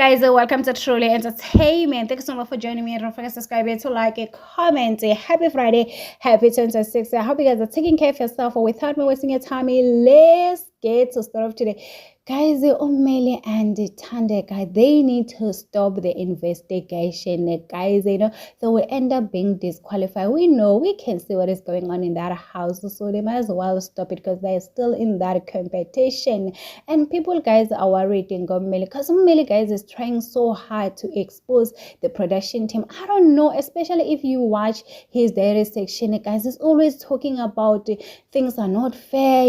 Guys, welcome to Truly Entertainment. Thank you so much for joining me. Don't forget to subscribe to like a comment. Happy Friday, happy 26. I hope you guys are taking care of yourself. Or without me wasting your time, let's get to start off today. Guys, Umeli and Thandeka, they need to stop the investigation. Guys, they will end up being disqualified. We know, we can see what is going on in that house, so they might as well stop it because they're still in that competition. And people, guys, are worried in Umeli because Umeli, guys, is trying so hard to expose the production team. I don't know, especially if you watch his diary section, guys, he's always talking about things are not fair.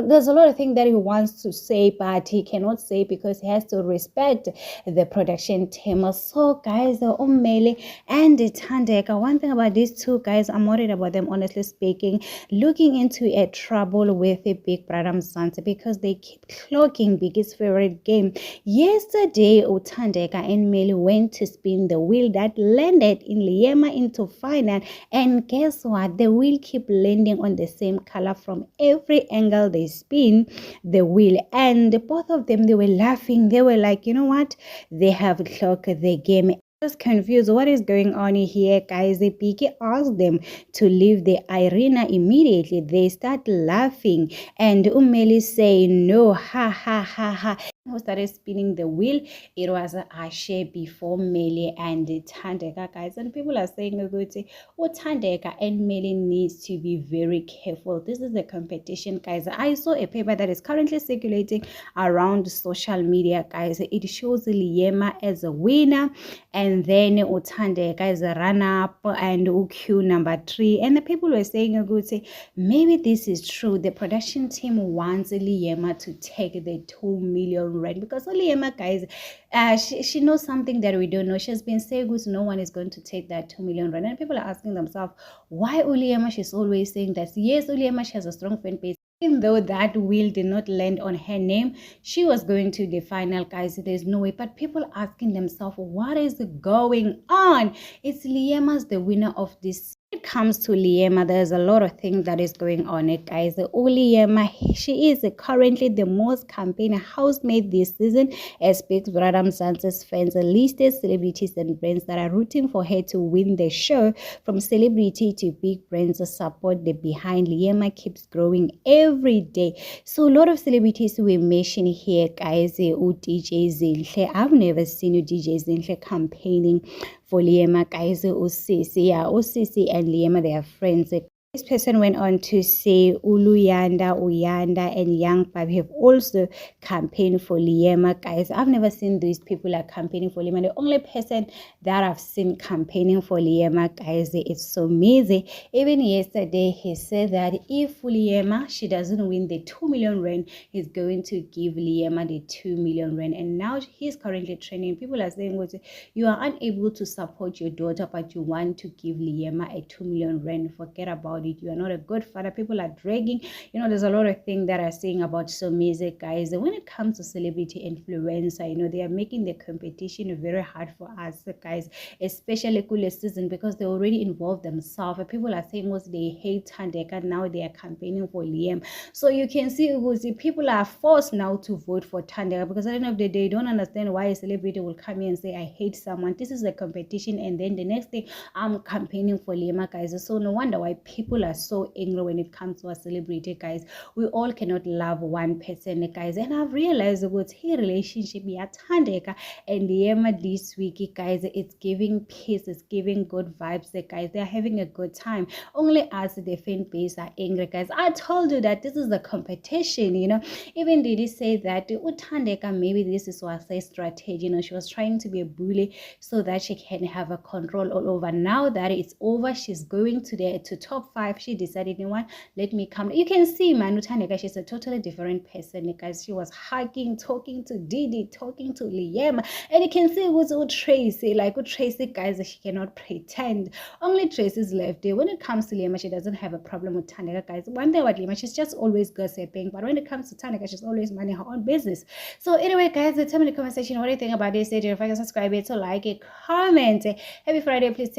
There's a lot of things that he wants to say, but he cannot say because he has to respect the production team. So, guys, Umeli and Thandeka, one thing about these two guys, I'm worried about them, honestly speaking, looking into a trouble with the Big Brother Mzansi because they keep clocking Biggie's favorite game. Yesterday, Thandeka and Meli went to spin the wheel that landed in Liema into final, and guess what? The wheel keep landing on the same color from every angle they spin the wheel, and both of them, they were laughing. They were like, you know what, they have clocked the game. Just confused what is going on here, guys. The Biggie asked them to leave the arena immediately. They start laughing, and Umeli say no, ha ha ha ha. Who started spinning the wheel? It was Ashe before Meli and Thandeka, guys. And people are saying, Thandeka and Meli needs to be very careful. This is a competition, guys. I saw a paper that is currently circulating around social media, guys. It shows Liema as a winner, and then Thandeka as a runner-up, and UQ number 3. And the people were saying, maybe this is true. The production team wants Liema to take the 2 million rand because Liema, guys, she knows something that we don't know. She's been saying no one is going to take that 2 million rand, and people are asking themselves why Liema. She's always saying that yes, Liema, she has a strong fan base. Even though that wheel did not land on her name, she was going to the final, guys. There's no way. But people asking themselves, what is going on? It's Liema's the winner of this. When it comes to Liema, there's a lot of things that is going on, guys. Liema, she is currently the most campaign housemate this season, as Big Brother Mzansi's fans listed celebrities and brands that are rooting for her to win the show. From celebrity to big brands support the behind. Liema keeps growing every day. So a lot of celebrities we mention here, guys. DJ Zinhle, I've never seen DJ Zinhle campaigning for Liema, guys. Usisi and Liema, they are friends. This person went on to say Uyanda, and Young Bab have also campaigned for Liema, guys. I've never seen these people are campaigning for Liema. The only person that I've seen campaigning for Liema, guys, is Somizi. Even yesterday, he said that if Liema, she doesn't win the 2 million rand, he's going to give Liema the 2 million rand. And now he's currently training. People are saying, you are unable to support your daughter, but you want to give Liema a 2 million rand. Forget about it. You are not a good father. People are dragging. There's a lot of things that are saying about Somizi, guys. When it comes to celebrity influencer, they are making the competition very hard for us, guys, especially Kule season, because they already involved themselves. People are saying they hate Thandeka. Now they are campaigning for Liam. So you can see people are forced now to vote for Thandeka, because at the end of the day, they don't understand why a celebrity will come here and say, I hate someone. This is a competition, and then the next day I'm campaigning for Liema, guys. So no wonder why people are so angry when it comes to a celebrity, guys. We all cannot love one person, guys. And I've realized what's his relationship Thandeka and Liema this week, guys. It's giving peace, it's giving good vibes, guys. They're having a good time. Only us, the fan base, are angry, guys. I told you that this is a competition, Even Didi say that Thandeka, maybe this is what I say strategy, she was trying to be a bully so that she can have a control all over. Now that it's over, she's going to top 5. She decided, let me come. You can see Manu Thandeka, she's a totally different person, guys. She was hugging, talking to Didi, talking to Liema, and you can see who's Tracy, Tracy, guys, she cannot pretend. Only Tracy's left there. When it comes to Liema, she doesn't have a problem with Thandeka, guys. One thing about Liema, she's just always gossiping, but when it comes to Thandeka, she's always minding her own business. So anyway, guys, tell me in the comment section what do you think about this video. If I can subscribe it, so like it, comment. Happy Friday. Please take